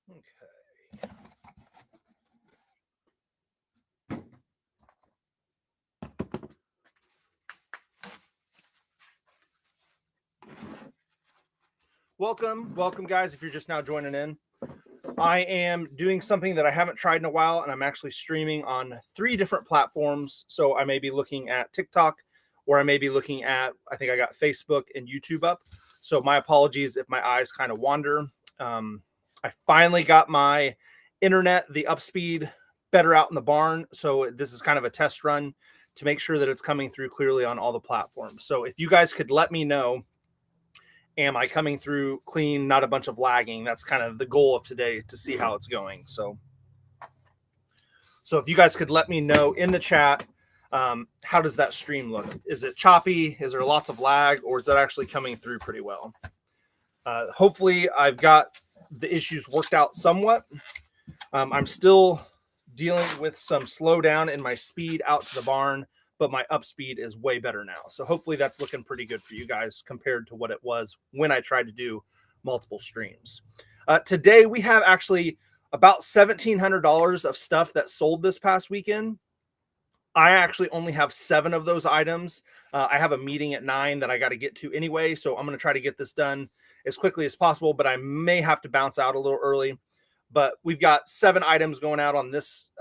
Okay. Welcome, guys. If you're just now joining in, I am doing something that I haven't tried in a while, and I'm actually streaming on 3 different platforms. So I may be looking at TikTok, or I may be looking at, I think I got Facebook and YouTube up. So my apologies if my eyes kind of wander. I finally got my internet, the upspeed, better out in the barn. So this is kind of a test run to make sure that it's coming through clearly on all the platforms. So if you guys could let me know, am I coming through clean, not a bunch of lagging? That's kind of the goal of today, to see how it's going. So if you guys could let me know in the chat, how does that stream look? Is it choppy? Is there lots of lag, or is that actually coming through pretty well? Hopefully I've got the issues worked out somewhat. I'm still dealing with some slowdown in my speed out to the barn, but my up speed is way better now. So hopefully that's looking pretty good for you guys compared to what it was when I tried to do multiple streams. Today we have actually about $1,700 of stuff that sold this past weekend. I actually only have 7 of those items. I have a meeting at 9 that I got to get to anyway, so I'm going to try to get this done as quickly as possible, but I may have to bounce out a little early. But we've got 7 items going out on this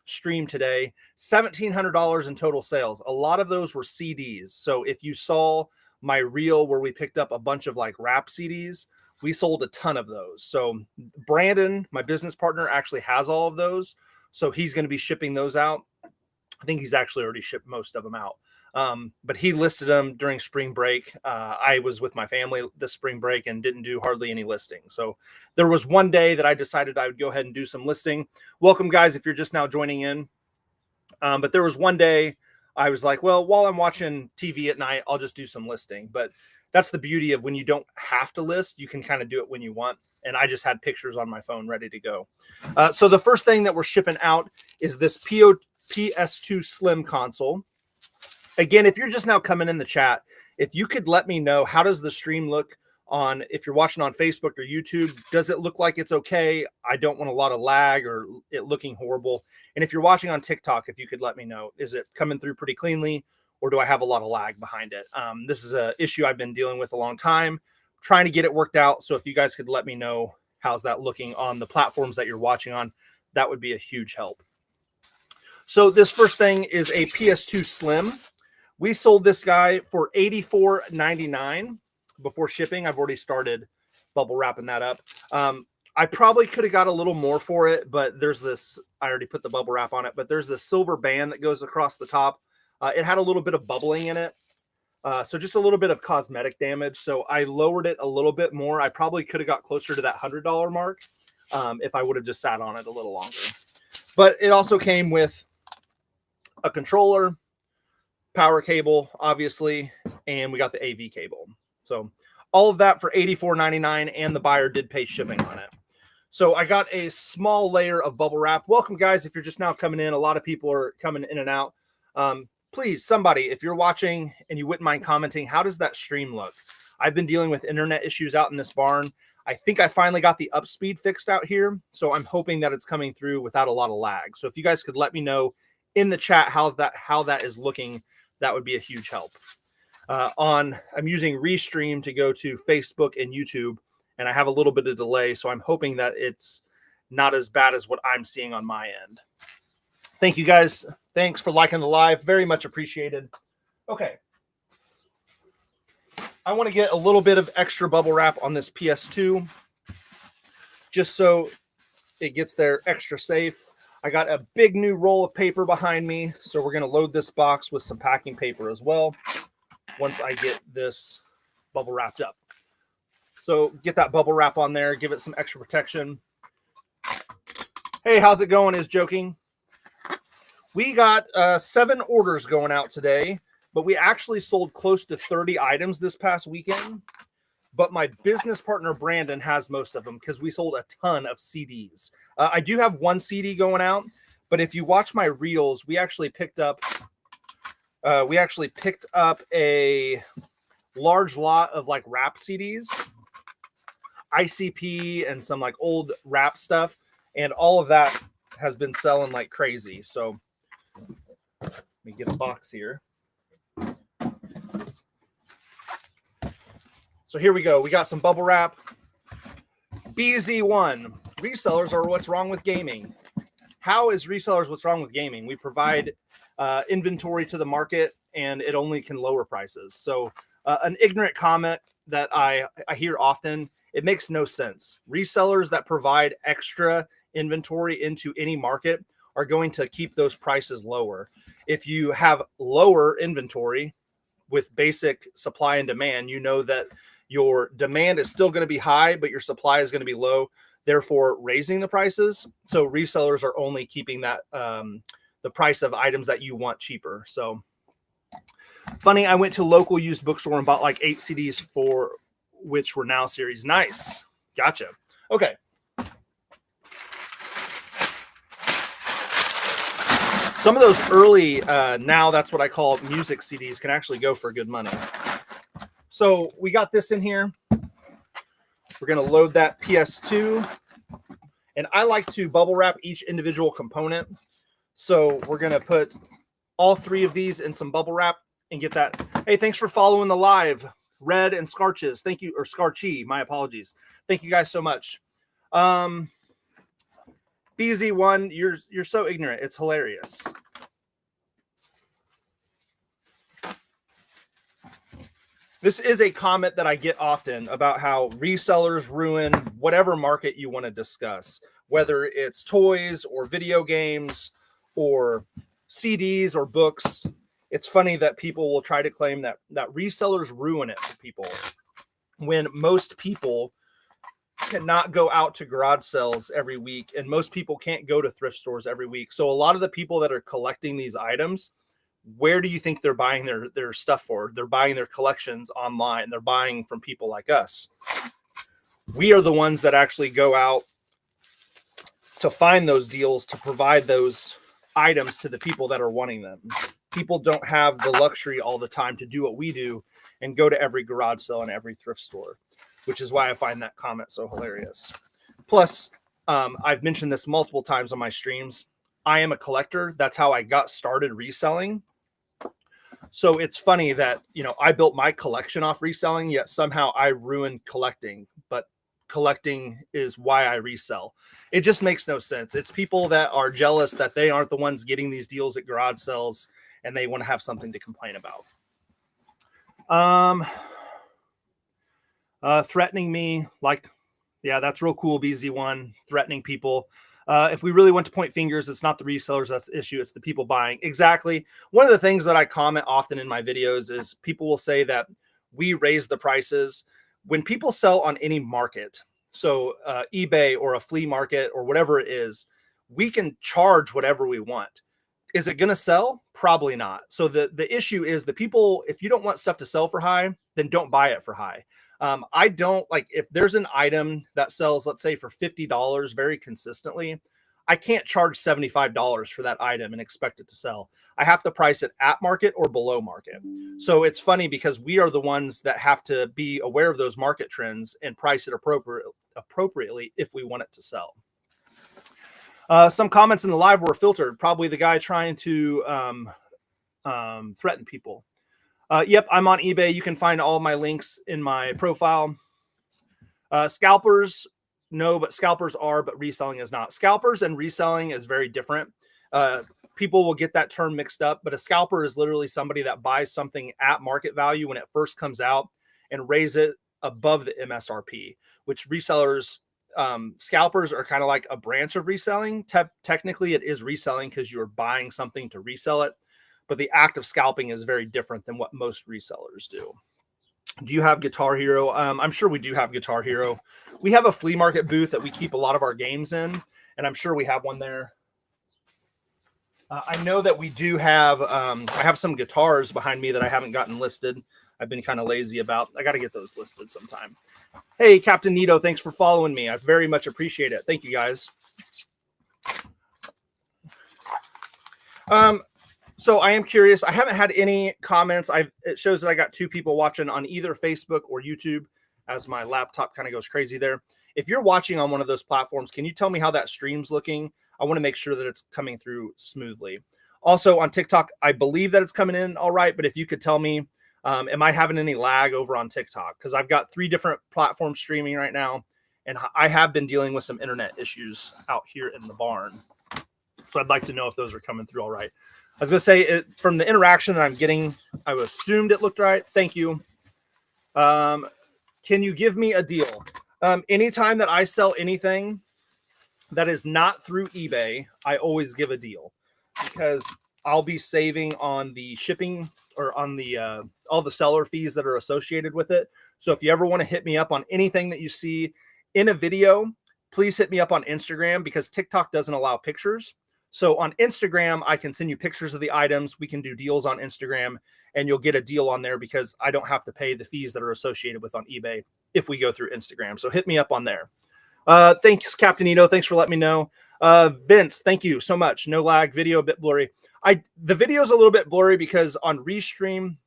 stream today. $1,700 in total sales. A lot of those were CDs. So if you saw my reel where we picked up a bunch of like rap CDs, we sold a ton of those. So Brandon, my business partner, actually has all of those. So he's going to be shipping those out. I think he's actually already shipped most of them out. But he listed them during spring break. I was with my family this spring break and didn't do hardly any listing. So there was one day that I decided I would go ahead and do some listing. Welcome, guys, if you're just now joining in. But there was one day I was like, well, while I'm watching TV at night, I'll just do some listing. But that's the beauty of when you don't have to list, you can kind of do it when you want. And I just had pictures on my phone ready to go. So the first thing that we're shipping out is this PS2 Slim console. Again, if you're just now coming in the chat, if you could let me know, how does the stream look on, if you're watching on Facebook or YouTube, does it look like it's okay? I don't want a lot of lag or it looking horrible. And if you're watching on TikTok, if you could let me know, is it coming through pretty cleanly, or do I have a lot of lag behind it? This is an issue I've been dealing with a long time, trying to get it worked out. So if you guys could let me know, how's that looking on the platforms that you're watching on, that would be a huge help. So this first thing is a PS2 Slim. We sold this guy for $84.99 before shipping. I've already started bubble wrapping that up. I probably could have got a little more for it, but there's this, I already put the bubble wrap on it, but there's this silver band that goes across the top. It had a little bit of bubbling in it. So just a little bit of cosmetic damage. So I lowered it a little bit more. I probably could have got closer to that $100 mark if I would have just sat on it a little longer. But it also came with a controller, power cable, obviously, and we got the AV cable. So all of that for $84.99, and the buyer did pay shipping on it. So I got a small layer of bubble wrap. Welcome, guys, if you're just now coming in. A lot of people are coming in and out. Please, somebody, if you're watching and you wouldn't mind commenting, how does that stream look? I've been dealing with internet issues out in this barn. I think I finally got the upspeed fixed out here, so I'm hoping that it's coming through without a lot of lag. So if you guys could let me know in the chat how that is looking, that would be a huge help. I'm using Restream to go to Facebook and YouTube, and I have a little bit of delay, so I'm hoping that it's not as bad as what I'm seeing on my end. Thank you, guys. Thanks for liking the live. Very much appreciated. Okay. I want to get a little bit of extra bubble wrap on this PS2, just so it gets there extra safe. I got a big new roll of paper behind me, so we're going to load this box with some packing paper as well once I get this bubble wrapped up. So get that bubble wrap on there, give it some extra protection. Hey, how's it going? Is joking. We got 7 orders going out today, but we actually sold close to 30 items this past weekend. But my business partner, Brandon, has most of them because we sold a ton of CDs. I do have 1 CD going out, but if you watch my reels, we actually picked up a large lot of like rap CDs. ICP and some like old rap stuff, and all of that has been selling like crazy. So let me get a box here. So here we go. We got some bubble wrap. BZ1. Resellers are what's wrong with gaming. How is resellers what's wrong with gaming? We provide inventory to the market, and it only can lower prices. So an ignorant comment that I hear often, it makes no sense. Resellers that provide extra inventory into any market are going to keep those prices lower. If you have lower inventory with basic supply and demand, you know that your demand is still going to be high, but your supply is going to be low, therefore raising the prices. So resellers are only keeping that the price of items that you want cheaper. So funny, I went to a local used bookstore and bought like 8 CDs for which were now series. Nice. Gotcha. Okay. Some of those early, now that's what I call music CDs, can actually go for good money. So we got this in here. We're going to load that PS2. And I like to bubble wrap each individual component. So we're going to put all 3 of these in some bubble wrap and get that. Hey, thanks for following the live. Red and Scarches. Thank you. Or Scarchi. My apologies. Thank you guys so much. BZ1, you're so ignorant. It's hilarious. This is a comment that I get often about how resellers ruin whatever market you want to discuss, whether it's toys or video games or CDs or books. It's funny that people will try to claim that resellers ruin it for people when most people cannot go out to garage sales every week, and most people can't go to thrift stores every week. So a lot of the people that are collecting these items, where do you think they're buying their stuff for? They're buying their collections online. They're buying from people like us. We are the ones that actually go out to find those deals, to provide those items to the people that are wanting them. People don't have the luxury all the time to do what we do and go to every garage sale and every thrift store, which is why I find that comment so hilarious. Plus, I've mentioned this multiple times on my streams. I am a collector. That's how I got started reselling. So it's funny that, I built my collection off reselling, yet somehow I ruined collecting, but collecting is why I resell. It just makes no sense. It's people that are jealous that they aren't the ones getting these deals at garage sales, and they want to have something to complain about. Threatening me, yeah, that's real cool, BZ1, threatening people. If we really want to point fingers, it's not the resellers that's the issue, it's the people buying. Exactly. One of the things that I comment often in my videos is people will say that we raise the prices. When people sell on any market, so eBay or a flea market or whatever it is, we can charge whatever we want. Is it going to sell? Probably not. So the issue is the people, if you don't want stuff to sell for high, then don't buy it for high. I don't like, if there's an item that sells, let's say for $50 very consistently, I can't charge $75 for that item and expect it to sell. I have to price it at market or below market. So it's funny because we are the ones that have to be aware of those market trends and price it appropriately if we want it to sell. Some comments in the live were filtered. Probably the guy trying to threaten people. Yep, I'm on eBay. You can find all my links in my profile. Scalpers, no, but scalpers are, but reselling is not. Scalpers and reselling is very different. People will get that term mixed up, but a scalper is literally somebody that buys something at market value when it first comes out and raise it above the MSRP, which resellers, scalpers are kind of like a branch of reselling. Technically, it is reselling because you're buying something to resell it. But the act of scalping is very different than what most resellers do. Do you have Guitar Hero? I'm sure we do have Guitar Hero. We have a flea market booth that we keep a lot of our games in, and I'm sure we have one there. I know that we do have, I have some guitars behind me that I haven't gotten listed. I've been kind of lazy about. I got to get those listed sometime. Hey, Captain Nito, thanks for following me. I very much appreciate it. Thank you, guys. So I am curious. I haven't had any comments. It shows that I got 2 people watching on either Facebook or YouTube. as my laptop kind of goes crazy there. If you're watching on one of those platforms, can you tell me how that stream's looking? I want to make sure that it's coming through smoothly. Also on TikTok, I believe that it's coming in all right, but if you could tell me, am I having any lag over on TikTok? Because I've got 3 different platforms streaming right now, and I have been dealing with some internet issues out here in the barn. So I'd like to know if those are coming through all right. I was going to say, from the interaction that I'm getting, I assumed it looked right. Thank you. Can you give me a deal? Anytime that I sell anything that is not through eBay, I always give a deal, because I'll be saving on the shipping or on the all the seller fees that are associated with it. So if you ever want to hit me up on anything that you see in a video, please hit me up on Instagram, because TikTok doesn't allow pictures. So on Instagram, I can send you pictures of the items. We can do deals on Instagram, and you'll get a deal on there because I don't have to pay the fees that are associated with on eBay if we go through Instagram. So hit me up on there. Thanks, Captain Ito. Thanks for letting me know. Vince, thank you so much. No lag, video a bit blurry. The video is a little bit blurry because on Restream,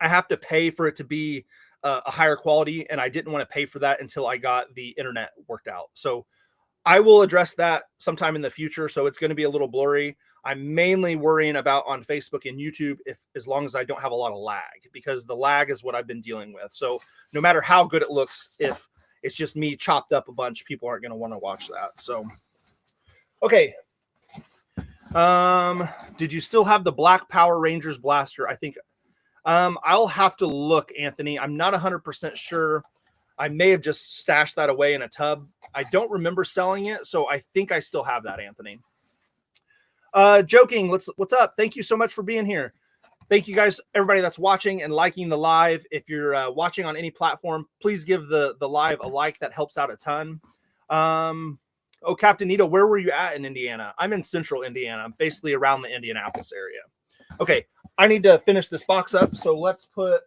I have to pay for it to be a higher quality, and I didn't want to pay for that until I got the internet worked out. So I will address that sometime in the future. So it's going to be a little blurry. I'm mainly worrying about on Facebook and YouTube, as long as I don't have a lot of lag, because the lag is what I've been dealing with. So no matter how good it looks, if it's just me chopped up a bunch, people aren't going to want to watch that. So, okay. Did you still have the Black Power Rangers blaster? I think, I'll have to look, Anthony. I'm not 100% sure. I may have just stashed that away in a tub. I don't remember selling it, so I think I still have that, Anthony. Joking, what's up? Thank you so much for being here. Thank you guys, everybody that's watching and liking the live. If you're watching on any platform, please give the live a like. That helps out a ton. Oh, Captain Nito, where were you at in Indiana? I'm in central Indiana, basically around the Indianapolis area. Okay, I need to finish this box up, so let's put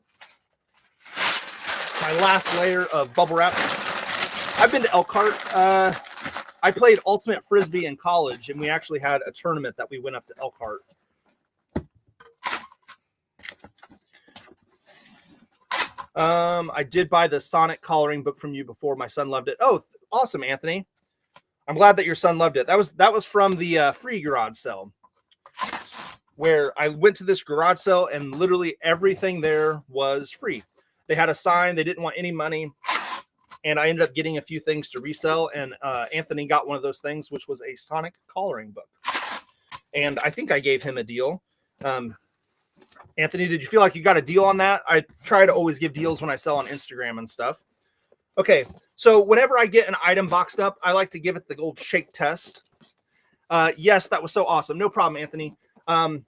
my last layer of bubble wrap. I've been to Elkhart. I played Ultimate Frisbee in college, and we actually had a tournament that we went up to Elkhart. I did buy the Sonic coloring book from you before. My son loved it. Oh, awesome, Anthony. I'm glad that your son loved it. That was from the free garage sale, where I went to this garage sale and literally everything there was free. They had a sign. They didn't want any money. And I ended up getting a few things to resell. And Anthony got one of those things, which was a Sonic coloring book. And I think I gave him a deal. Anthony, did you feel like you got a deal on that? I try to always give deals when I sell on Instagram and stuff. Okay, so whenever I get an item boxed up, I like to give it the old shake test. Yes, that was so awesome. No problem, Anthony.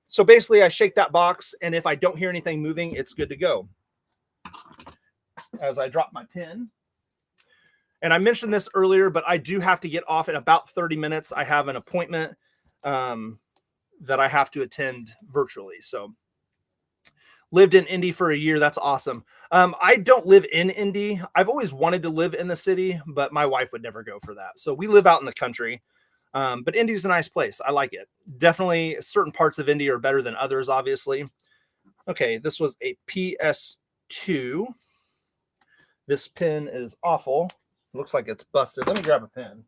So basically, I shake that box, and if I don't hear anything moving, it's good to go. As I drop my pin. And I mentioned this earlier, but I do have to get off in about 30 minutes. I have an appointment that I have to attend virtually. So lived in Indy for a year. That's awesome. I don't live in Indy. I've always wanted to live in the city, but my wife would never go for that. So we live out in the country. But Indy's a nice place. I like it. Definitely certain parts of Indy are better than others, obviously. Okay, this was a PS2. This pin is awful. Looks like it's busted. Let me grab a pen.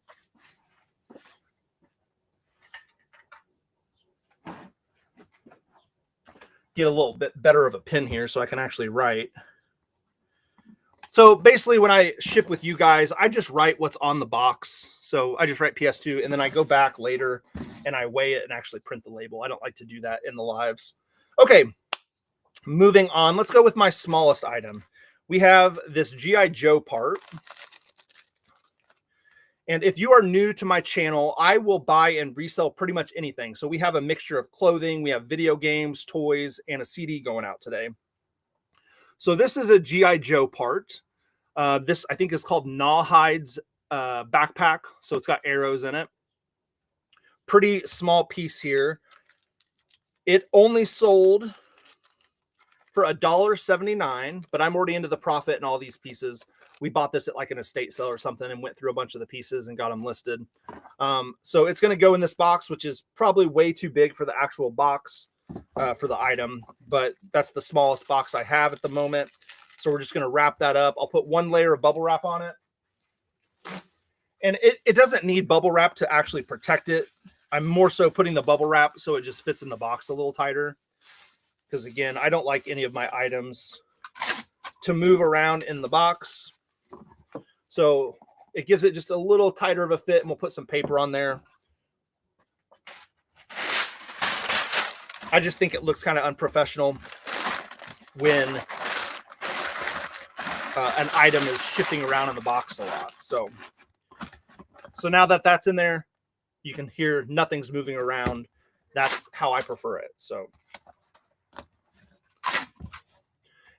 Get a little bit better of a pen here so I can actually write. So basically when I ship with you guys, I just write what's on the box. So I just write PS2 and then I go back later and I weigh it and actually print the label. I don't like to do that in the lives. Okay, moving on. Let's go with my smallest item. We have this G.I. Joe part. And if you are new to my channel, I will buy and resell pretty much anything. So we have a mixture of clothing, we have video games, toys, and a CD going out today. So this is a G.I. Joe part. This, I think, is called Gnawhide's backpack. So it's got arrows in it. Pretty small piece here. It only sold for $1.79, but I'm already into the profit and all these pieces. We bought this at like an estate sale or something and went through a bunch of the pieces and got them listed. So it's going to go in this box, which is probably way too big for the actual box for the item, but that's the smallest box I have at the moment. So we're just going to wrap that up. I'll put one layer of bubble wrap on it. And it doesn't need bubble wrap to actually protect it. I'm more so putting the bubble wrap so it just fits in the box a little tighter. Because again, I don't like any of my items to move around in the box. So it gives it just a little tighter of a fit, and we'll put some paper on there. I just think it looks kind of unprofessional when an item is shifting around in the box a lot. So now that that's in there, you can hear nothing's moving around. That's how I prefer it. So,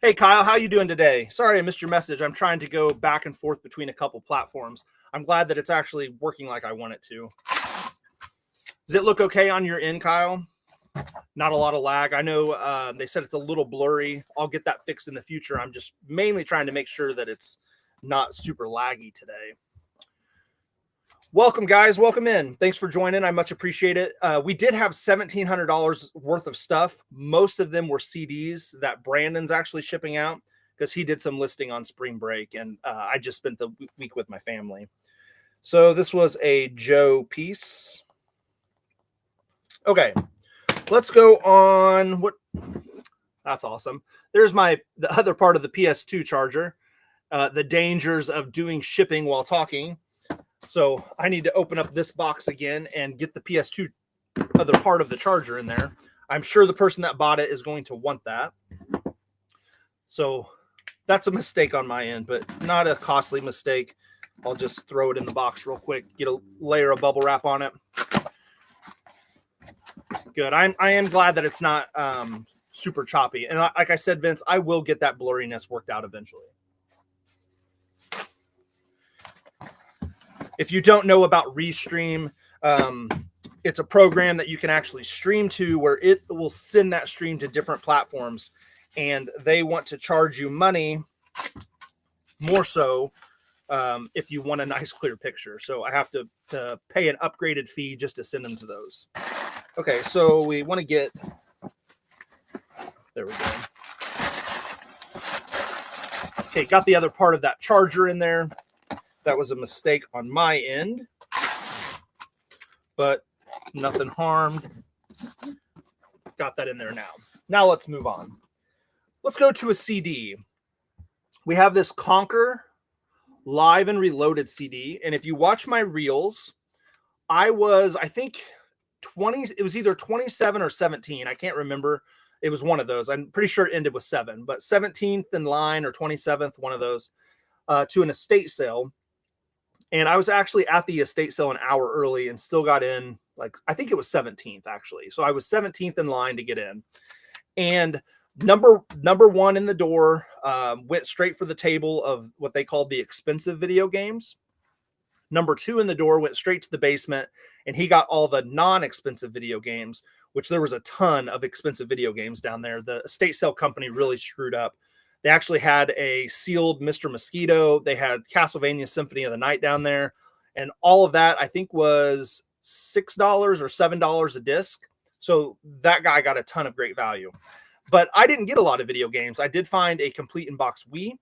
hey, Kyle, how you doing today? Sorry I missed your message. I'm trying to go back and forth between a couple platforms. I'm glad that it's actually working like I want it to. Does it look okay on your end, Kyle? Not a lot of lag. I know they said it's a little blurry. I'll get that fixed in the future. I'm just mainly trying to make sure that it's not super laggy today. Welcome, guys. Welcome in. Thanks for joining. I much appreciate it. We did have $1,700 worth of stuff. Most of them were CDs that Brandon's actually shipping out because he did some listing on spring break, and I just spent the week with my family. So this was a Joe piece. Okay, let's go on. What? That's awesome. There's the other part of the PS2 charger. The dangers of doing shipping while talking. So I need to open up this box again and get the PS2 other part of the charger in there. I'm sure the person that bought it is going to want that. So that's a mistake on my end, but not a costly mistake. I'll just throw it in the box real quick, get a layer of bubble wrap on it. Good. I am glad that it's not super choppy. And like I said, Vince, I will get that blurriness worked out eventually. If you don't know about Restream, it's a program that you can actually stream to where it will send that stream to different platforms, and they want to charge you money more so if you want a nice clear picture. So I have to pay an upgraded fee just to send them to those. Okay, so we want to get, there we go. Okay, got the other part of that charger in there. That was a mistake on my end, but nothing harmed. Got that in there now. Now let's move on. Let's go to a CD. We have this Conquer Live and Reloaded CD. And if you watch my reels, I think 20, it was either 27 or 17. I can't remember. It was one of those. I'm pretty sure it ended with 7, but 17th in line or 27th, one of those, to an estate sale. And I was actually at the estate sale an hour early and still got in, I think it was 17th actually. So I was 17th in line to get in. And number one in the door went straight for the table of what they called the expensive video games. Number 2 in the door went straight to the basement, and he got all the non-expensive video games, which there was a ton of expensive video games down there. The estate sale company really screwed up. They actually had a sealed Mr. Mosquito. They had Castlevania Symphony of the Night down there. And all of that, I think, was $6 or $7 a disc. So that guy got a ton of great value. But I didn't get a lot of video games. I did find a complete in-box Wii.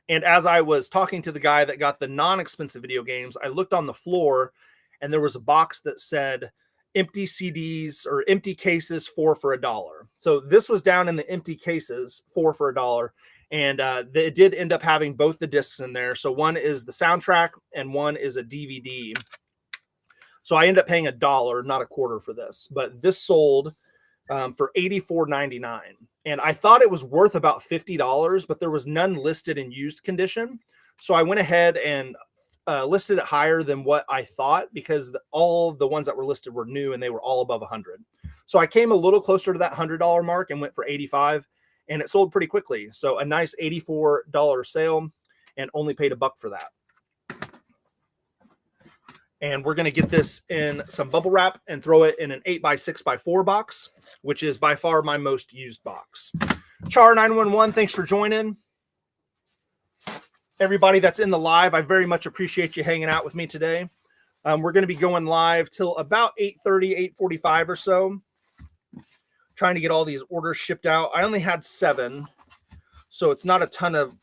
And as I was talking to the guy that got the non-expensive video games, I looked on the floor, and there was a box that said empty CDs or empty cases, 4 for $1. So this was down in the empty cases, 4 for $1. And it did end up having both the discs in there. So one is the soundtrack and one is a DVD. So I ended up paying $1, not a quarter for this. But this sold for $84.99. And I thought it was worth about $50, but there was none listed in used condition. So I went ahead and listed it higher than what I thought, because all the ones that were listed were new and they were all above 100. So I came a little closer to that $100 mark and went for 85, and it sold pretty quickly. So a nice $84 sale, and only paid $1 for that. And we're going to get this in some bubble wrap and throw it in an 8x6x4 box, which is by far my most used box. Char911, thanks for joining. Everybody that's in the live, I very much appreciate you hanging out with me today. We're going to be going live till about 8:30, 8:45 or so. Trying to get all these orders shipped out. I only had 7. So it's not a ton of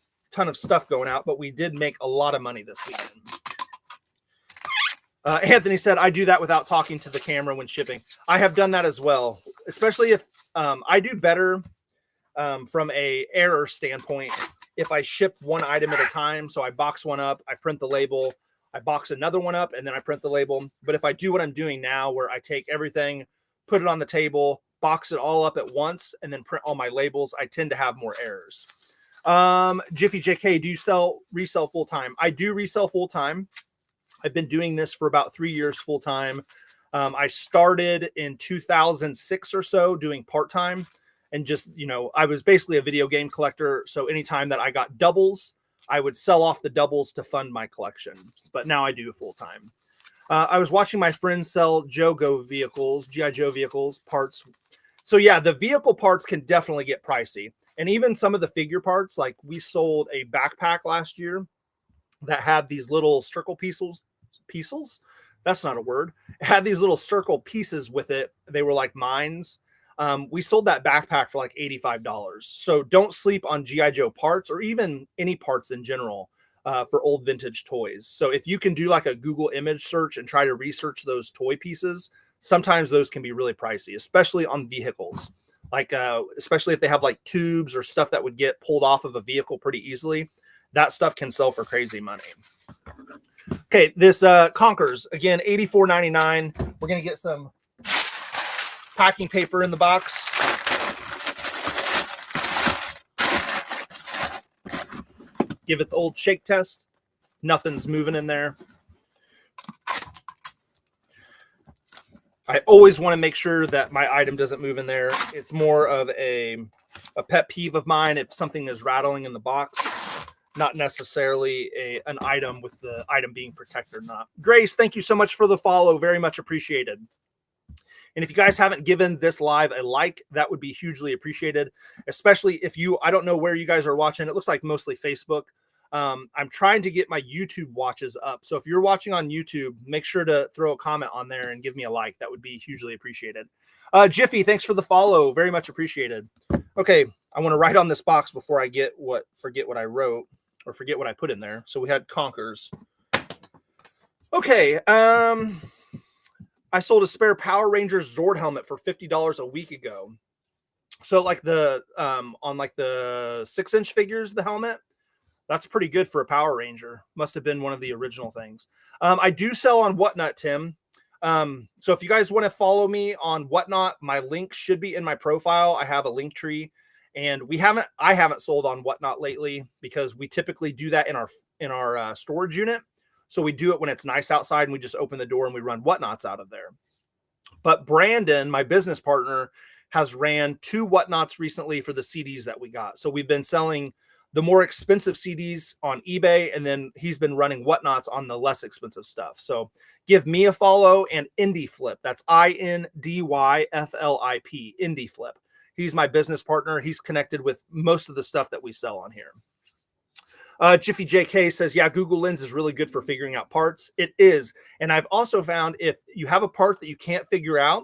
stuff going out, but we did make a lot of money this weekend. Anthony said, I do that without talking to the camera when shipping. I have done that as well, especially if I do better from a error standpoint if I ship one item at a time. So I box one up, I print the label, I box another one up, and then I print the label. But if I do what I'm doing now, where I take everything, put it on the table, box it all up at once, and then print all my labels, I tend to have more errors. Jiffy JK, do you resell full-time? I do resell full-time. I've been doing this for about 3 years full-time. I started in 2006 or so doing part-time, and just, I was basically a video game collector. So anytime that I got doubles, I would sell off the doubles to fund my collection. But now I do full-time. I was watching my friends sell Jogo vehicles, G.I. Joe vehicles, parts. So yeah, the vehicle parts can definitely get pricey. And even some of the figure parts, like we sold a backpack last year that had these little circle pieces. That's not a word. It had these little circle pieces with it. They were like mines. We sold that backpack for like $85. So don't sleep on G.I. Joe parts or even any parts in general for old vintage toys. So if you can do like a Google image search and try to research those toy pieces, sometimes those can be really pricey, especially on vehicles. Like, especially if they have like tubes or stuff that would get pulled off of a vehicle pretty easily. That stuff can sell for crazy money. Okay, this Conkers, again, $84.99. We're going to get some packing paper in the box. Give it the old shake test. Nothing's moving in there. I always want to make sure that my item doesn't move in there. It's more of a pet peeve of mine if something is rattling in the box, not necessarily an item with the item being protected or not. Grace, thank you so much for the follow. Very much appreciated. And if you guys haven't given this live a like, that would be hugely appreciated, especially if I don't know where you guys are watching. It looks like mostly Facebook. I'm trying to get my YouTube watches up. So if you're watching on YouTube, make sure to throw a comment on there and give me a like. That would be hugely appreciated. Jiffy, thanks for the follow. Very much appreciated. Okay, I want to write on this box before I forget what I wrote or forget what I put in there. So we had Conkers. Okay, I sold a spare Power Rangers Zord helmet for $50 a week ago. So like on like the 6-inch figures, the helmet, that's pretty good for a Power Ranger. Must have been one of the original things. I do sell on Whatnot, Tim. So if you guys want to follow me on Whatnot, my link should be in my profile. I have a link tree, and I haven't sold on Whatnot lately because we typically do that in our storage unit. So we do it when it's nice outside and we just open the door and we run Whatnots out of there. But Brandon, my business partner, has ran 2 Whatnots recently for the CDs that we got. So we've been selling the more expensive CDs on eBay, and then he's been running Whatnots on the less expensive stuff. So give me a follow, and Indie Flip. That's INDYFLIP, Indie Flip. He's my business partner. He's connected with most of the stuff that we sell on here. Jiffy JK says, yeah, Google Lens is really good for figuring out parts. It is. And I've also found if you have a part that you can't figure out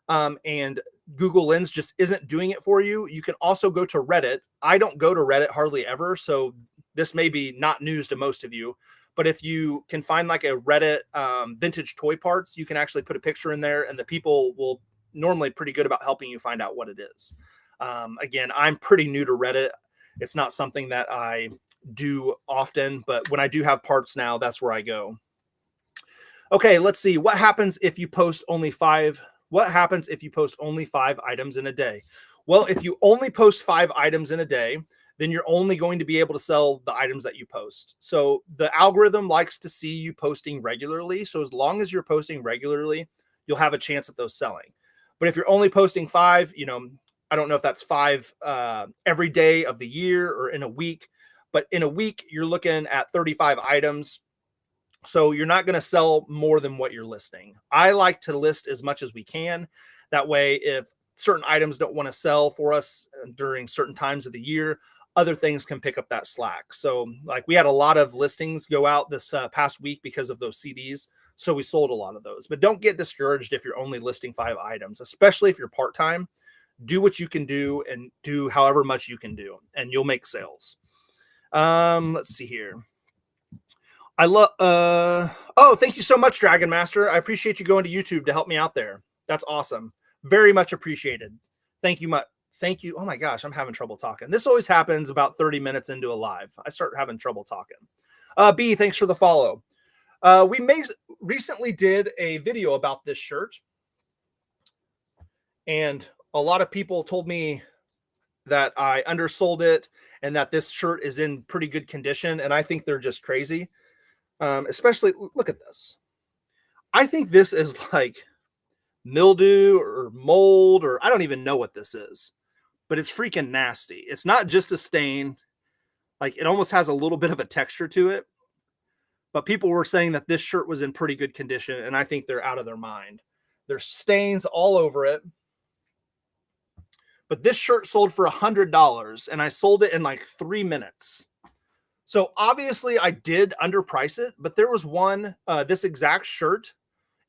and Google Lens just isn't doing it for you, you can also go to Reddit. I don't go to Reddit hardly ever, so this may be not news to most of you. But if you can find like a Reddit vintage toy parts, you can actually put a picture in there, and the people will normally pretty good about helping you find out what it is. Again, I'm pretty new to Reddit. It's not something that I do often, but when I do have parts now, that's where I go. Okay, let's see. What happens if you post only 5 items in a day? Well, if you only post 5 items in a day, then you're only going to be able to sell the items that you post. So the algorithm likes to see you posting regularly. So as long as you're posting regularly, you'll have a chance at those selling. But if you're only posting 5, I don't know if that's 5 every day of the year or in a week, but in a week, you're looking at 35 items. So you're not going to sell more than what you're listing. I like to list as much as we can. That way, if certain items don't want to sell for us during certain times of the year, other things can pick up that slack. So like we had a lot of listings go out this past week because of those CDs. So we sold a lot of those. But don't get discouraged if you're only listing 5 items, especially if you're part-time. do what you can do and do however much you can do, and you'll make sales. Let's see here. I love, oh, thank you so much, Dragon Master. I appreciate you going to YouTube to help me out there. That's awesome. Very much appreciated. Thank you much. Thank you. Oh my gosh, I'm having trouble talking. This always happens about 30 minutes into a live. I start having trouble talking. B, thanks for the follow. We recently did a video about this shirt, and a lot of people told me that I undersold it and that this shirt is in pretty good condition, and I think they're just crazy. Especially, look at this. I think this is like mildew or mold, or I don't even know what this is, but it's freaking nasty. It's not just a stain. Like, it almost has a little bit of a texture to it. But people were saying that this shirt was in pretty good condition, and I think they're out of their mind. There's stains all over it. But this shirt sold for $100, and I sold it in like 3 minutes. So obviously I did underprice it, but there was one, this exact shirt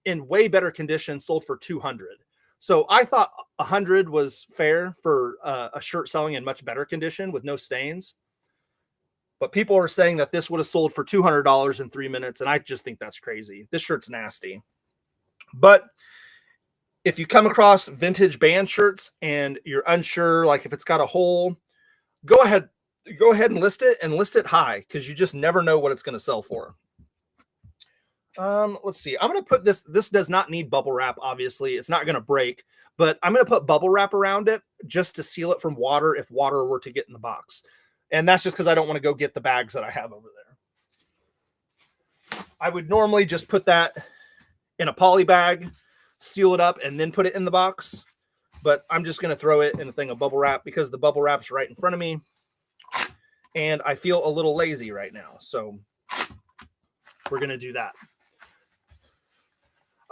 in way better condition sold for $200. So I thought $100 was fair for a shirt selling in much better condition with no stains. But people are saying that this would have sold for $200 in 3 minutes, and I just think that's crazy. This shirt's nasty. But if you come across vintage band shirts and you're unsure, like if it's got a hole, go ahead and list it high, because you just never know what it's going to sell for. Let's see. I'm going to put this does not need bubble wrap. Obviously it's not going to break, but I'm going to put bubble wrap around it just to seal it from water if water were to get in the box. And that's just because I don't want to go get the bags that I have over there. I would normally just put that in a poly bag, seal it up, and then put it in the box. But I'm just going to throw it in a thing of bubble wrap because the bubble wrap's right in front of me. And I feel a little lazy right now. So we're going to do that.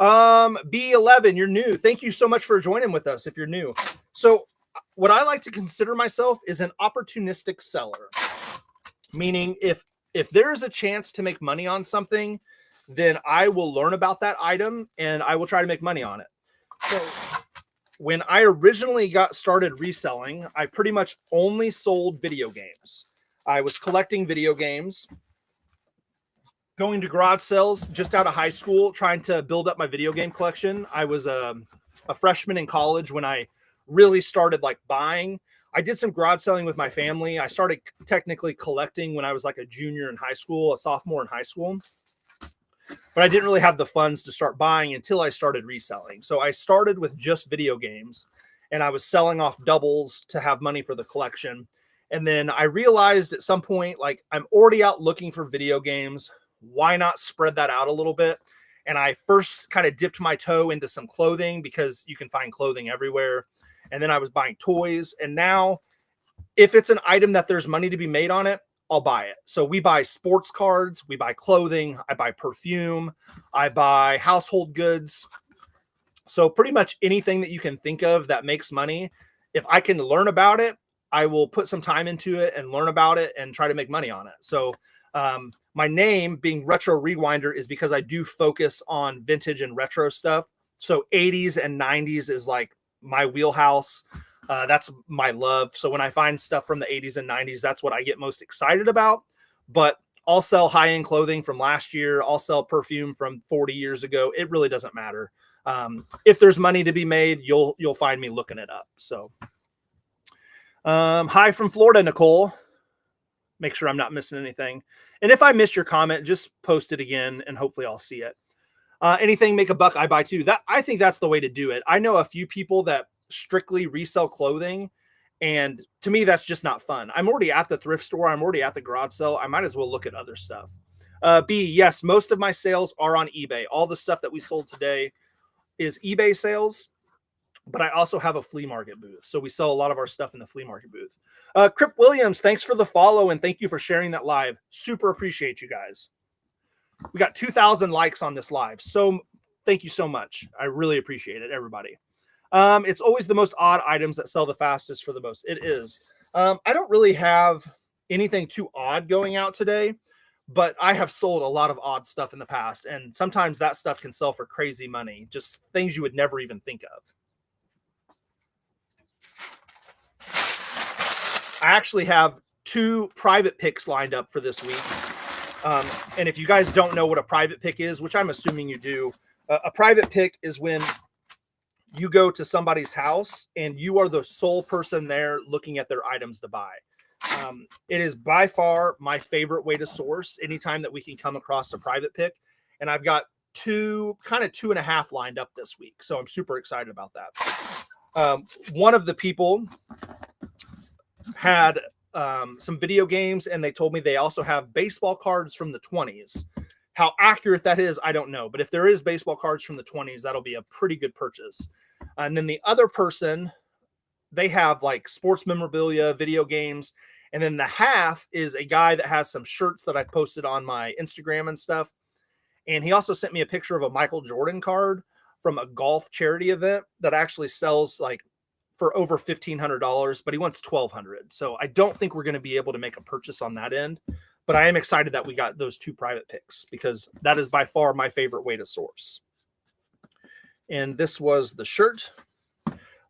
B11, you're new. Thank you so much for joining with us if you're new. So what I like to consider myself is an opportunistic seller. Meaning if there is a chance to make money on something, then I will learn about that item and I will try to make money on it. So when I originally got started reselling, I pretty much only sold video games. I was collecting video games, going to garage sales just out of high school, trying to build up my video game collection. I was a freshman in college when I really started like buying. I did some garage selling with my family. I started technically collecting when I was like a junior in high school, a sophomore in high school. But I didn't really have the funds to start buying until I started reselling. So I started with just video games, and I was selling off doubles to have money for the collection. And then I realized at some point, like, I'm already out looking for video games. Why not spread that out a little bit? And I first kind of dipped my toe into some clothing because you can find clothing everywhere. And then I was buying toys. And now if it's an item that there's money to be made on it, I'll buy it. So we buy sports cards, we buy clothing, I buy perfume, I buy household goods. So pretty much anything that you can think of that makes money. If I can learn about it, I will put some time into it and learn about it and try to make money on it. So my name being Retro Rewinder is because I do focus on vintage and retro stuff. So 80s and 90s is like my wheelhouse. That's my love. So when I find stuff from the 80s and 90s, that's what I get most excited about. But I'll sell high-end clothing from last year. I'll sell perfume from 40 years ago. It really doesn't matter. If there's money to be made, you'll find me looking it up. So hi from Florida, Nicole. Make sure I'm not missing anything. And if I missed your comment, just post it again and hopefully I'll see it. Anything make a buck, I buy too. I think that's the way to do it. I know a few people that strictly resell clothing, and to me, that's just not fun. I'm already at the thrift store. I'm already at the garage sale. I might as well look at other stuff. B, yes, most of my sales are on eBay. All the stuff that we sold today is eBay sales. But I also have a flea market booth. So we sell a lot of our stuff in the flea market booth. Crip Williams, thanks for the follow. And thank you for sharing that live. Super appreciate you guys. We got 2,000 likes on this live. So thank you so much. I really appreciate it, everybody. It's always the most odd items that sell the fastest for the most. It is. I don't really have anything too odd going out today, but I have sold a lot of odd stuff in the past. And sometimes that stuff can sell for crazy money. Just things you would never even think of. I actually have 2 private picks lined up for this week. And if you guys don't know what a private pick is, which I'm assuming you do, a private pick is when you go to somebody's house and you are the sole person there looking at their items to buy. It is by far my favorite way to source anytime that we can come across a private pick. And I've got 2.5 lined up this week. So I'm super excited about that. One of the people had some video games, and they told me they also have baseball cards from the 20s. How accurate that is, I don't know. But if there is baseball cards from the 20s, that'll be a pretty good purchase. And then the other person, they have like sports memorabilia, video games. And then the half is a guy that has some shirts that I posted on my Instagram and stuff. And he also sent me a picture of a Michael Jordan card from a golf charity event that actually sells like for over $1,500, but he wants $1,200. So I don't think we're going to be able to make a purchase on that end. But I am excited that we got those 2 private picks because that is by far my favorite way to source. And this was the shirt.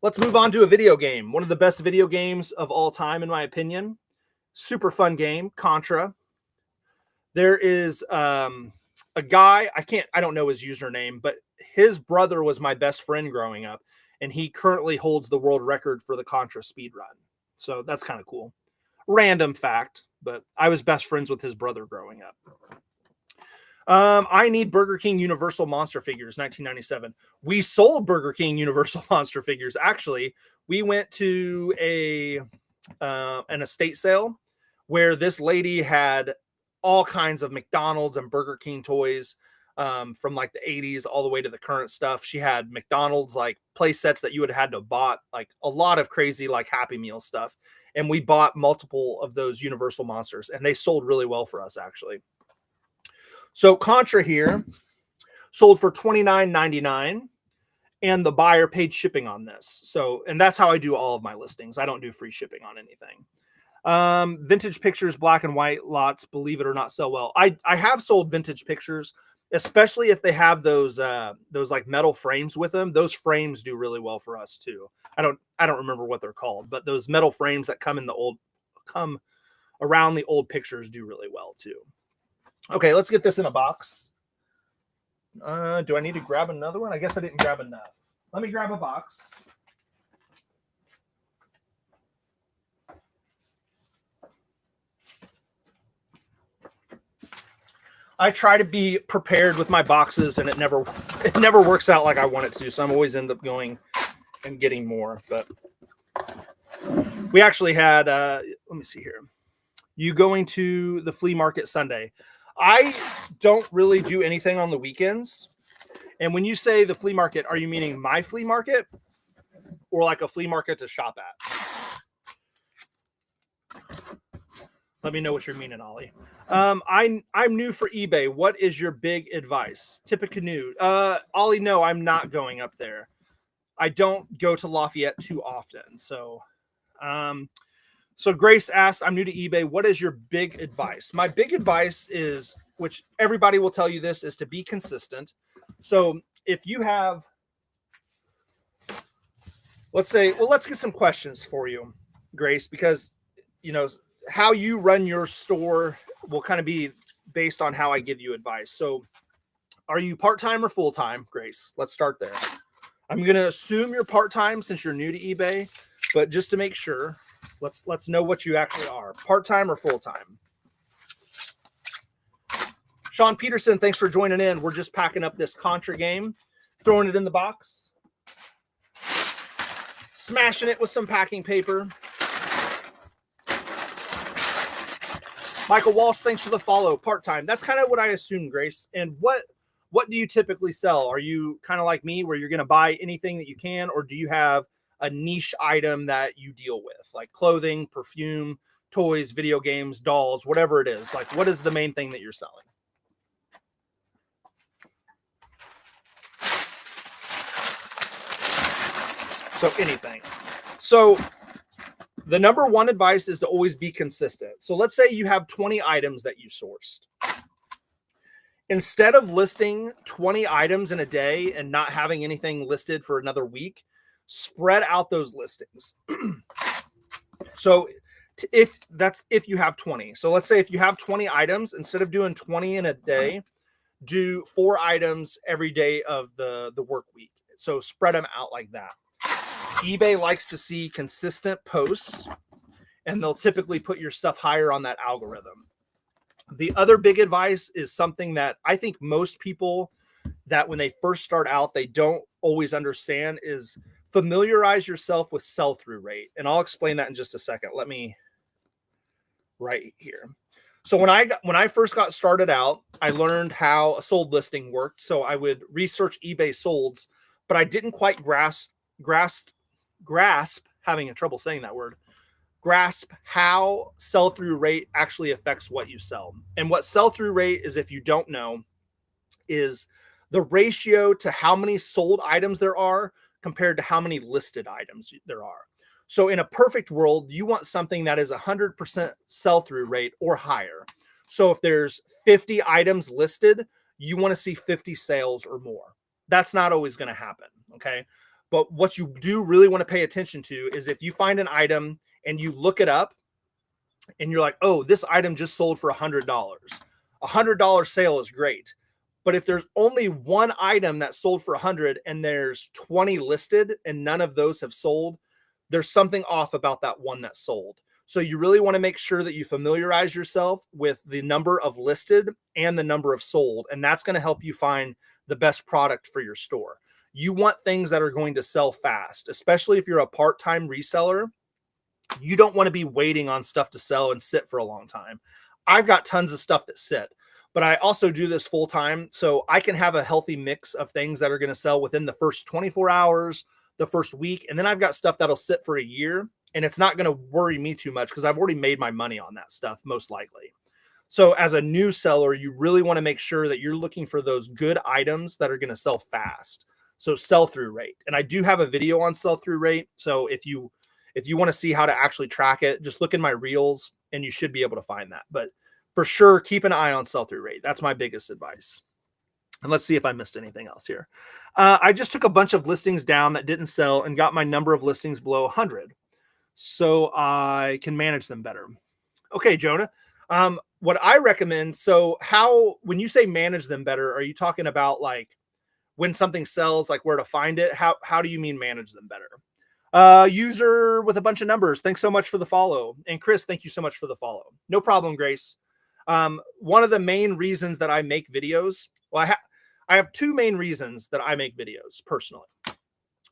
Let's move on to a video game. One of the best video games of all time, in my opinion. Super fun game, Contra. There is a guy, I don't know his username, but his brother was my best friend growing up, and he currently holds the world record for the Contra speed run. So that's kind of cool. Random fact, but I was best friends with his brother growing up. I need Burger King Universal Monster Figures, 1997. We sold Burger King Universal Monster Figures. Actually, we went to an estate sale where this lady had all kinds of McDonald's and Burger King toys from like the 80s all the way to the current stuff. She had McDonald's like play sets that you would have had to have bought, like a lot of crazy like Happy Meal stuff. And we bought multiple of those Universal Monsters, and they sold really well for us, actually. So Contra here sold for $29.99, and the buyer paid shipping on this. So, and that's how I do all of my listings. I don't do free shipping on anything. Vintage pictures, black and white lots, believe it or not, sell well. I have sold vintage pictures, especially if they have those like metal frames with them. Those frames do really well for us too. I don't remember what they're called, but those metal frames that come around the old pictures do really well too. Okay, let's get this in a box. Do I need to grab another one? I guess I didn't grab enough. Let me grab a box. I try to be prepared with my boxes, and it never works out like I want it to. So I'm always end up going and getting more. But we actually had, let me see here. You going to the flea market Sunday? I don't really do anything on the weekends. And when you say the flea market, are you meaning my flea market or like a flea market to shop at? Let me know what you're meaning, Ollie. I'm new for eBay. What is your big advice? Tippecanoe. Ollie, no, I'm not going up there. I don't go to Lafayette too often. So Grace asks, I'm new to eBay. What is your big advice? My big advice is, which everybody will tell you this, is to be consistent. So if you have, let's get some questions for you, Grace, because, you know, how you run your store will kind of be based on how I give you advice. So are you part-time or full-time, Grace? Let's start there. I'm going to assume you're part-time since you're new to eBay, but just to make sure, let's know what you actually are, part-time or full-time. Sean Peterson, thanks for joining in. We're just packing up this Contra game, throwing it in the box, smashing it with some packing paper. Michael Walsh, thanks for the follow. Part-time. That's kind of what I assume, Grace. And what do you typically sell? Are you kind of like me where you're going to buy anything that you can, or do you have a niche item that you deal with, like clothing, perfume, toys, video games, dolls, whatever it is? Like, what is the main thing that you're selling? So anything. So the number one advice is to always be consistent. So let's say you have 20 items that you sourced. Instead of listing 20 items in a day and not having anything listed for another week, spread out those listings. So if you have 20. So let's say if you have 20 items, instead of doing 20 in a day, do 4 items every day of the work week. So spread them out like that. eBay likes to see consistent posts, and they'll typically put your stuff higher on that algorithm. The other big advice is something that I think most people that when they first start out, they don't always understand, is familiarize yourself with sell-through rate. And I'll explain that in just a second. Let me right here. So when I first got started out, I learned how a sold listing worked. So I would research eBay solds, but I didn't quite grasp having a trouble saying that word, grasp how sell-through rate actually affects what you sell. And what sell-through rate is, if you don't know, is the ratio to how many sold items there are compared to how many listed items there are. So in a perfect world, you want something that is 100% sell-through rate or higher. So if there's 50 items listed, you want to see 50 sales or more. That's not always going to happen, okay? But what you do really want to pay attention to is if you find an item and you look it up and you're like, oh, this item just sold for $100. $100 sale is great. But if there's only one item that sold for 100 and there's 20 listed and none of those have sold, there's something off about that one that sold. So you really want to make sure that you familiarize yourself with the number of listed and the number of sold. And that's going to help you find the best product for your store. You want things that are going to sell fast, especially if you're a part-time reseller. You don't want to be waiting on stuff to sell and sit for a long time. I've got tons of stuff that sit, but I also do this full time. So I can have a healthy mix of things that are going to sell within the first 24 hours, the first week. And then I've got stuff that'll sit for a year, and it's not going to worry me too much because I've already made my money on that stuff, most likely. So as a new seller, you really want to make sure that you're looking for those good items that are going to sell fast. So sell-through rate. And I do have a video on sell-through rate. So if you want to see how to actually track it, just look in my reels and you should be able to find that. But for sure, keep an eye on sell-through rate. That's my biggest advice. And let's see if I missed anything else here. I just took a bunch of listings down that didn't sell and got my number of listings below 100 so I can manage them better. Okay, Jonah. What I recommend, so when you say manage them better, are you talking about like when something sells, like where to find it? How do you mean manage them better? User with a bunch of numbers, thanks so much for the follow. And Chris, thank you so much for the follow. No problem, Grace. One of the main reasons that I make videos, well, I have 2 main reasons that I make videos personally.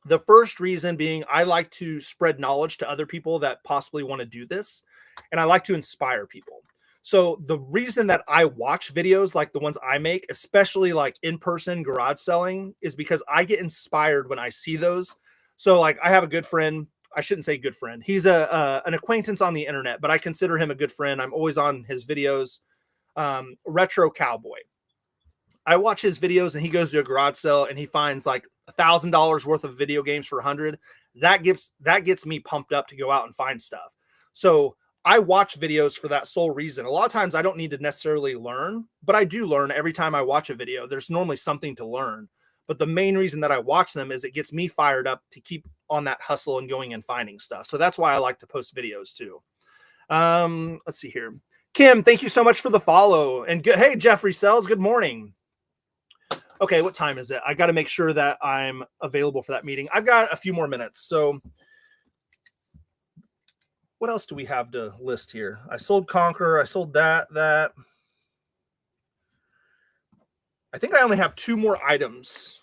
The first reason being I like to spread knowledge to other people that possibly want to do this, and I like to inspire people. So the reason that I watch videos like the ones I make, especially like in-person garage selling, is because I get inspired when I see those. So like I have a good friend. I shouldn't say good friend. He's an acquaintance on the internet, but I consider him a good friend. I'm always on his videos. Retro Cowboy. I watch his videos and he goes to a garage sale and he finds like $1,000 worth of video games for 100. That gets me pumped up to go out and find stuff. So I watch videos for that sole reason. A lot of times I don't need to necessarily learn, but I do learn every time I watch a video. There's normally something to learn. But the main reason that I watch them is it gets me fired up to keep on that hustle and going and finding stuff. So that's why I like to post videos too. Let's see here. Kim, thank you so much for the follow. And hey, Jeffrey Sells, good morning. Okay, what time is it? I got to make sure that I'm available for that meeting. I've got a few more minutes. So what else do we have to list here? I sold Conqueror. I sold that. I think I only have 2 more items,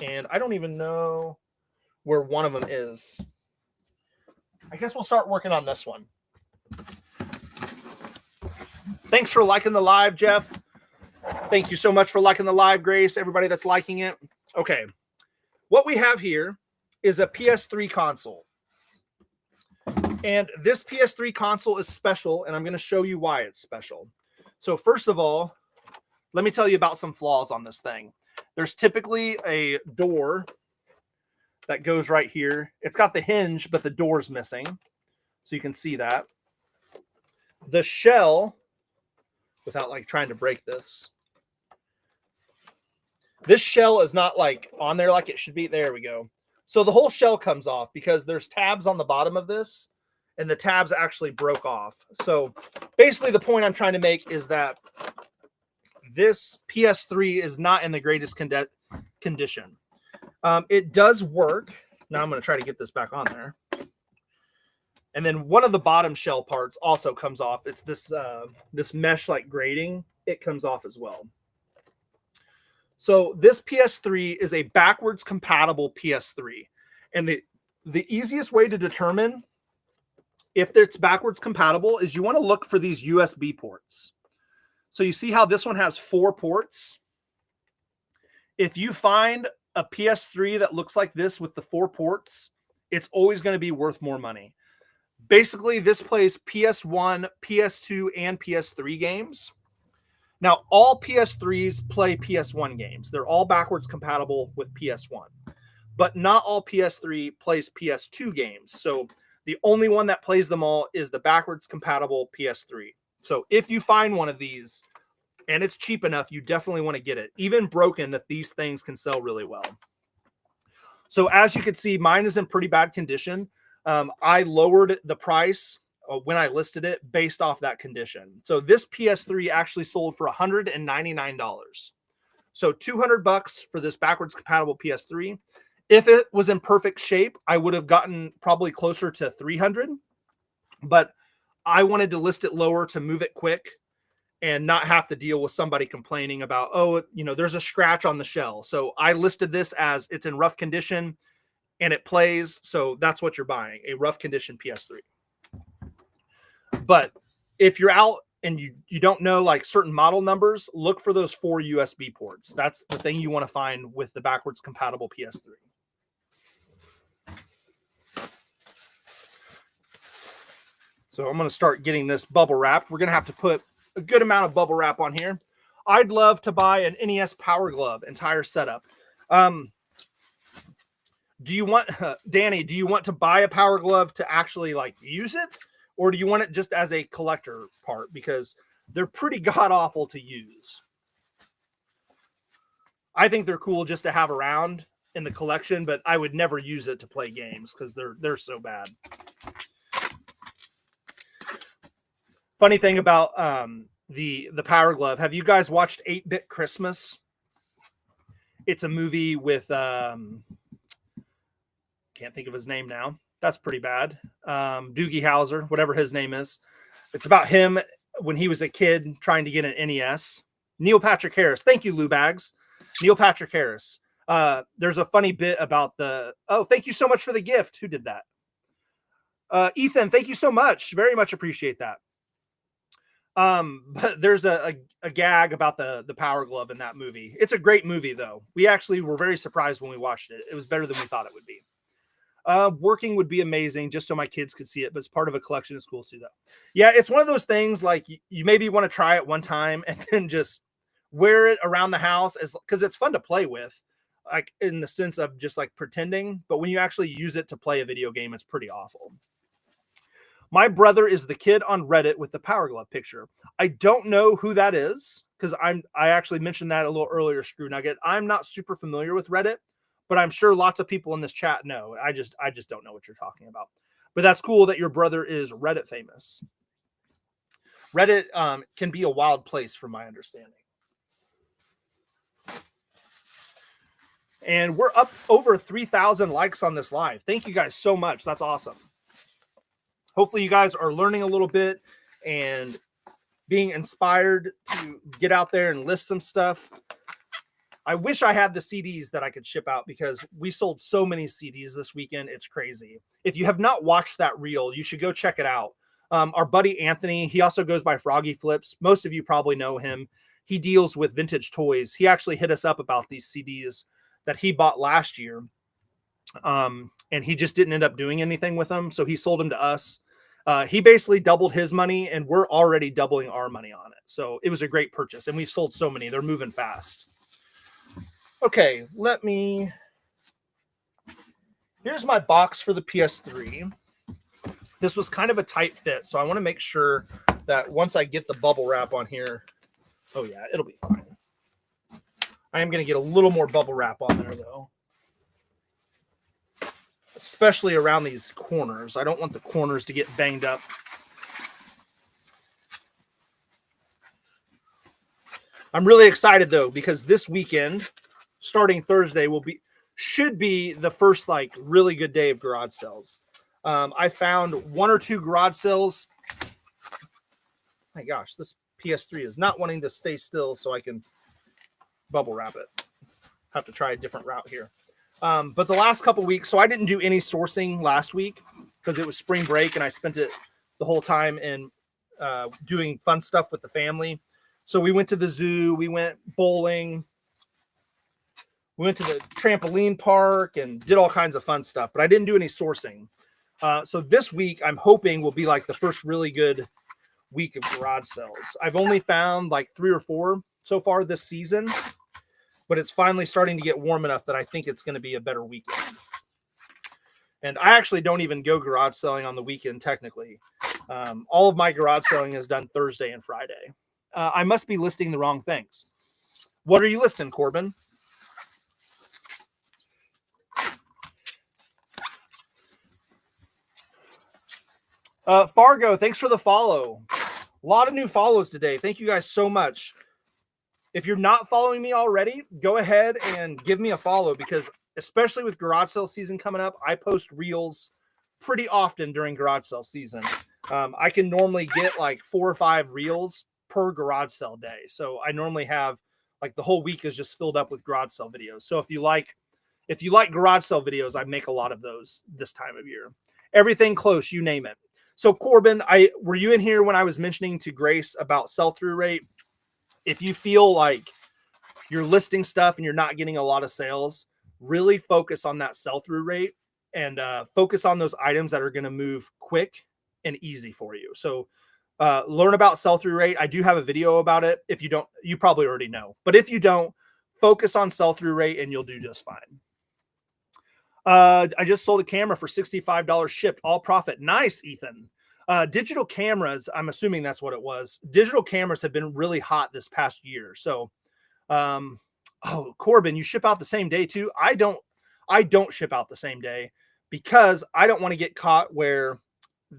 and I don't even know where one of them is. I guess we'll start working on this one. Thanks for liking the live, Jeff. Thank you so much for liking the live, Grace, everybody that's liking it. Okay, what we have here is a PS3 console. And this PS3 console is special, and I'm going to show you why it's special. So first of all, let me tell you about some flaws on this thing. There's typically a door that goes right here. It's got the hinge, but the door's missing. So you can see that. The shell, without like trying to break this shell is not like on there like it should be. There we go. So the whole shell comes off because there's tabs on the bottom of this. and the tabs actually broke off. So basically the point I'm trying to make is that this PS3 is not in the greatest condition. It does work. Now I'm going to try to get this back on there. And then one of the bottom shell parts also comes off. It's this this mesh like grating. It comes off as well. So this PS3 is a backwards compatible PS3. And the easiest way to determine if it's backwards compatible is you want to look for these USB ports. So you see how this one has 4 ports? If you find a PS3 that looks like this with the 4 ports, it's always going to be worth more money. Basically, this plays PS1, PS2, and PS3 games. Now, all PS3s play PS1 games. They're all backwards compatible with PS1. But not all PS3 plays PS2 games. So the only one that plays them all is the backwards compatible PS3. So if you find one of these and it's cheap enough, you definitely want to get it. Even broken, that these things can sell really well. So as you can see, mine is in pretty bad condition. I lowered the price when I listed it based off that condition. So this PS3 actually sold for $199. So $200 for this backwards compatible PS3. If it was in perfect shape, I would have gotten probably closer to $300. But I wanted to list it lower to move it quick and not have to deal with somebody complaining about, oh, you know, there's a scratch on the shell. So I listed this as it's in rough condition and it plays. So that's what you're buying, a rough condition PS3. But if you're out and you don't know like certain model numbers, look for those 4 USB ports. That's the thing you want to find with the backwards compatible PS3. So I'm going to start getting this bubble wrap. We're going to have to put a good amount of bubble wrap on here. I'd love to buy an NES Power Glove entire setup. Do you want, Danny, do you want to buy a Power Glove to actually like use it? Or do you want it just as a collector part? Because they're pretty god-awful to use. I think they're cool just to have around in the collection, but I would never use it to play games because they're so bad. Funny thing about the Power Glove, have you guys watched 8-Bit Christmas? It's a movie with can't think of his name now. That's pretty bad. Doogie Howser, whatever his name is. It's about him when he was a kid trying to get an NES. Neil Patrick Harris. Thank you, Lou Bags. Neil Patrick Harris. There's a funny bit about the... Oh, thank you so much for the gift. Who did that? Ethan, thank you so much. Very much appreciate that. But there's a gag about the Power Glove in that movie. It's a great movie, though. We actually were very surprised when we watched it. It was better than we thought it would be. Working would be amazing just so my kids could see it, but it's part of a collection. It's cool too, though. Yeah, it's one of those things like you maybe want to try it one time and then just wear it around the house because it's fun to play with, like in the sense of just like pretending. But when you actually use it to play a video game, it's pretty awful. My brother is the kid on Reddit with the Power Glove picture. I don't know who that is because I actually mentioned that a little earlier, Screw Nugget. I'm not super familiar with Reddit, but I'm sure lots of people in this chat know. I just don't know what you're talking about. But that's cool that your brother is Reddit famous. Reddit can be a wild place from my understanding. And we're up over 3,000 likes on this live. Thank you guys so much. That's awesome. Hopefully you guys are learning a little bit and being inspired to get out there and list some stuff. I wish I had the CDs that I could ship out because we sold so many CDs this weekend. It's crazy. If you have not watched that reel, you should go check it out. Our buddy Anthony, he also goes by Froggy Flips. Most of you probably know him. He deals with vintage toys. He actually hit us up about these CDs that he bought last year. And he just didn't end up doing anything with them. So he sold them to us. He basically doubled his money and we're already doubling our money on it. So it was a great purchase and we sold so many. They're moving fast. Okay, here's my box for the PS3. This was kind of a tight fit. So I want to make sure that once I get the bubble wrap on here, oh yeah, it'll be fine. I am going to get a little more bubble wrap on there though. especially around these corners. I don't want the corners to get banged up. I'm really excited though, because this weekend, starting Thursday, should be the first like really good day of garage sales. I found 1 or 2 garage sales. My gosh, this PS3 is not wanting to stay still so I can bubble wrap it. Have to try a different route here. But the last couple weeks, so I didn't do any sourcing last week because it was spring break and I spent it the whole time in doing fun stuff with the family. So we went to the zoo, we went bowling, we went to the trampoline park and did all kinds of fun stuff, but I didn't do any sourcing. So this week I'm hoping will be like the first really good week of garage sales. I've only found like 3 or 4 so far this season, but it's finally starting to get warm enough that I think it's going to be a better weekend. And I actually don't even go garage selling on the weekend technically. All of my garage selling is done Thursday and Friday. I must be listing the wrong things. What are you listing, Corbin? Fargo, thanks for the follow. A lot of new follows today. Thank you guys so much. If you're not following me already, go ahead and give me a follow because especially with garage sale season coming up, I post reels pretty often during garage sale season. I can normally get like 4 or 5 reels per garage sale day. So I normally have like the whole week is just filled up with garage sale videos. So if you like garage sale videos, I make a lot of those this time of year. Everything close, you name it. So Corbin, were you in here when I was mentioning to Grace about sell-through rate? If you feel like you're listing stuff and you're not getting a lot of sales, really focus on that sell-through rate and focus on those items that are going to move quick and easy for you. So learn about sell-through rate. I do have a video about it. If you don't, you probably already know. But if you don't, focus on sell-through rate and you'll do just fine. I just sold a camera for $65 shipped, all profit. Nice, Ethan. Digital cameras, I'm assuming that's what it was. Digital cameras have been really hot this past year. So, Corbin, you ship out the same day too? I don't ship out the same day because I don't want to get caught where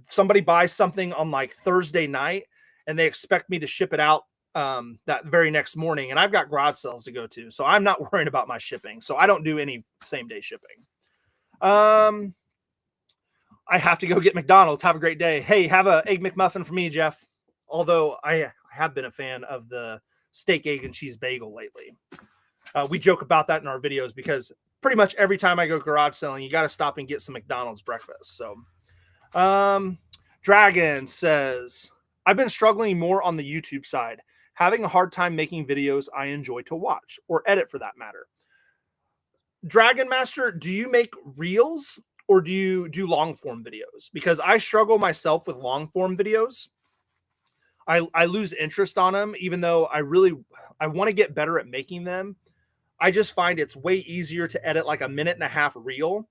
somebody buys something on like Thursday night and they expect me to ship it out that very next morning. And I've got garage sales to go to. So I'm not worrying about my shipping. So I don't do any same day shipping. I have to go get McDonald's. Have a great day. Hey, have a Egg McMuffin for me, Jeff. Although I have been a fan of the steak, egg, and cheese bagel lately. We joke about that in our videos because pretty much every time I go garage selling, you got to stop and get some McDonald's breakfast. So, Dragon says, I've been struggling more on the YouTube side, having a hard time making videos I enjoy to watch or edit for that matter. Dragon Master, do you make reels or do you do long form videos? Because I struggle myself with long form videos. I lose interest on them, even though I want to get better at making them. I just find it's way easier to edit like a 1.5-minute reel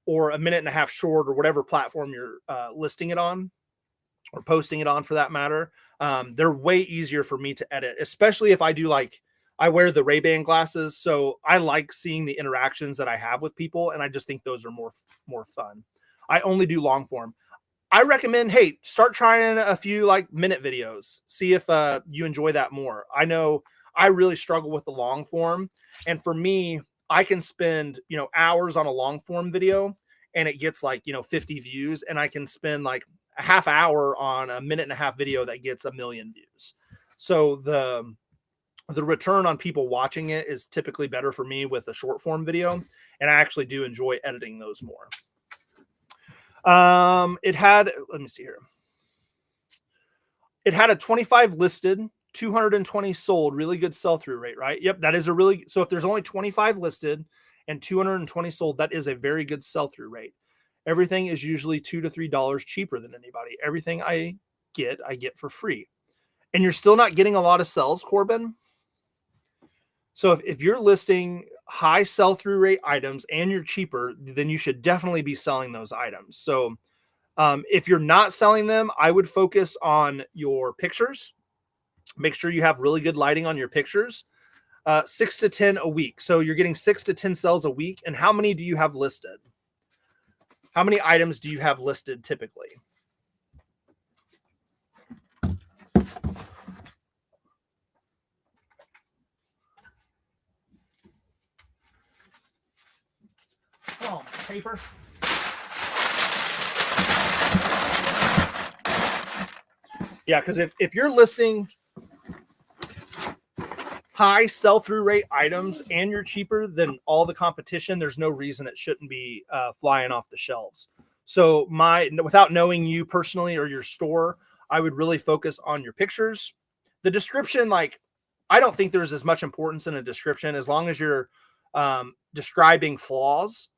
or a 1.5-minute short or whatever platform you're listing it on or posting it on for that matter. They're way easier for me to edit, especially if I do I wear the Ray-Ban glasses, so I like seeing the interactions that I have with people, and I just think those are more fun. I only do long form. I recommend, hey, start trying a few minute videos. See if you enjoy that more. I know I really struggle with the long form, and for me, I can spend hours on a long form video, and it gets 50 views, and I can spend a half hour on a 1.5-minute video that gets 1 million views. So the return on people watching it is typically better for me with a short form video. And I actually do enjoy editing those more. Let me see here. It had a 25 listed, 220 sold, really good sell-through rate, right? Yep. That is so if there's only 25 listed and 220 sold, that is a very good sell-through rate. Everything is usually $2 to $3 cheaper than anybody. Everything I get for free. And you're still not getting a lot of sells, Corbin. So if you're listing high sell-through rate items and you're cheaper, then you should definitely be selling those items. So if you're not selling them, I would focus on your pictures. Make sure you have really good lighting on your pictures. 6 to 10 a week. So you're getting 6 to 10 sales a week. And how many do you have listed? How many items do you have listed typically? Come on, paper. Yeah, because if you're listing high sell-through rate items and you're cheaper than all the competition, there's no reason it shouldn't be flying off the shelves. So without knowing you personally or your store, I would really focus on your pictures. The description, like, I don't think there's as much importance in a description as long as you're describing flaws.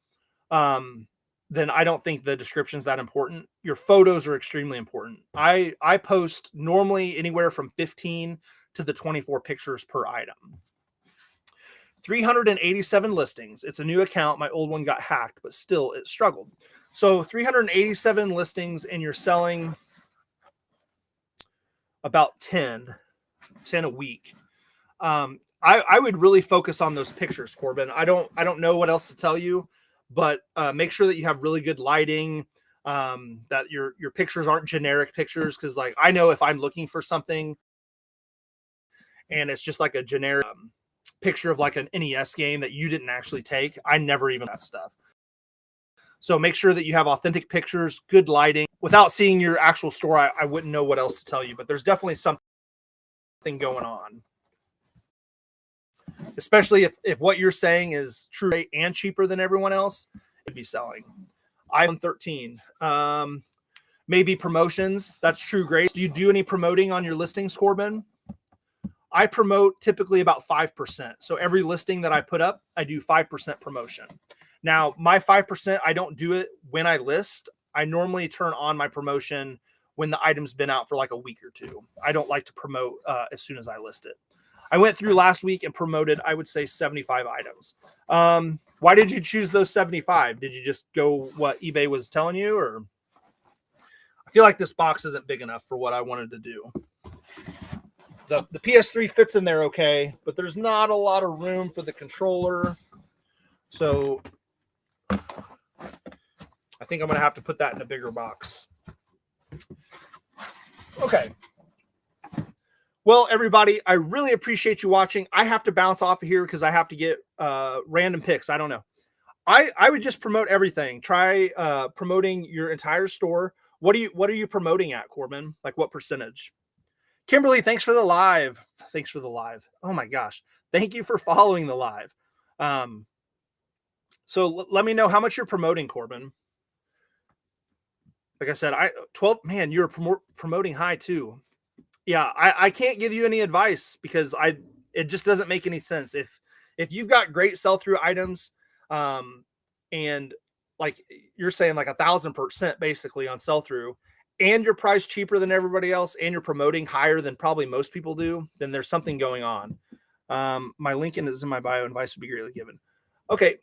Then I don't think the description's that important. Your photos are extremely important. I post normally anywhere from 15 to the 24 pictures per item. 387 listings. It's a new account. My old one got hacked, but still it struggled. So 387 listings, and you're selling about 10 a week. I would really focus on those pictures, Corbin. I don't know what else to tell you, but make sure that you have really good lighting, that your pictures aren't generic pictures. Cause like, I know if I'm looking for something and it's just like a generic picture of like an NES game that you didn't actually take, I never even that stuff. So make sure that you have authentic pictures, good lighting. Without seeing your actual store, I wouldn't know what else to tell you, but there's definitely something going on. Especially if what you're saying is true and cheaper than everyone else, it'd be selling. iPhone 13. Maybe promotions. That's true, Grace. Do you do any promoting on your listings, Corbin? I promote typically about 5%. So every listing that I put up, I do 5% promotion. Now, my 5%, I don't do it when I list. I normally turn on my promotion when the item's been out for like a week or two. I don't like to promote as soon as I list it. I went through last week and promoted, I would say, 75 items. Why did you choose those 75? Did you just go what eBay was telling you? Or I feel like this box isn't big enough for what I wanted to do. The PS3 fits in there okay, but there's not a lot of room for the controller. So I think I'm going to have to put that in a bigger box. Okay. Well, everybody, I really appreciate you watching. I have to bounce off of here because I have to get random picks. I don't know. I would just promote everything. Try promoting your entire store. What are you promoting at, Corbin? Like what percentage? Kimberly, thanks for the live. Thanks for the live. Oh my gosh. Thank you for following the live. So let me know how much you're promoting, Corbin. Like I said, 12, man, you're promoting high too. Yeah, I can't give you any advice because it just doesn't make any sense. If you've got great sell-through items, and like you're saying like 1,000% basically on sell-through, and your price cheaper than everybody else, and you're promoting higher than probably most people do, then there's something going on. My link is in my bio, and advice would be greatly given. Okay,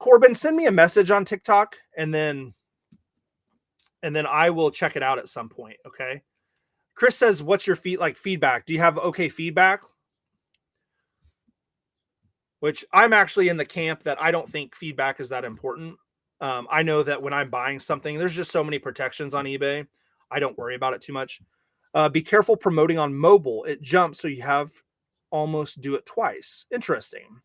Corbin, send me a message on TikTok, and then I will check it out at some point. Okay. Chris says, what's your feedback? Do you have okay feedback? Which I'm actually in the camp that I don't think feedback is that important. I know that when I'm buying something, there's just so many protections on eBay. I don't worry about it too much. Be careful promoting on mobile. It jumps, so you have almost do it twice. Interesting.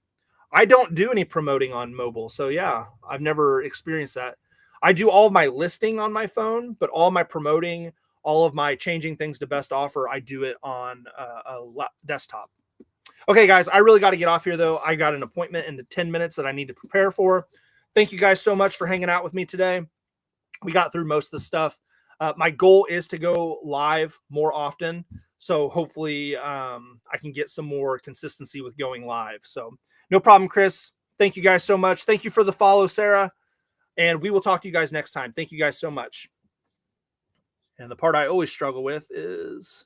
I don't do any promoting on mobile. So yeah, I've never experienced that. I do all of my listing on my phone, but all my promoting, all of my changing things to best offer, I do it on a desktop. Okay, guys, I really got to get off here, though. I got an appointment in 10 minutes that I need to prepare for. Thank you guys so much for hanging out with me today. We got through most of the stuff. My goal is to go live more often. So hopefully I can get some more consistency with going live. So no problem, Chris. Thank you guys so much. Thank you for the follow, Sarah. And we will talk to you guys next time. Thank you guys so much. And the part I always struggle with is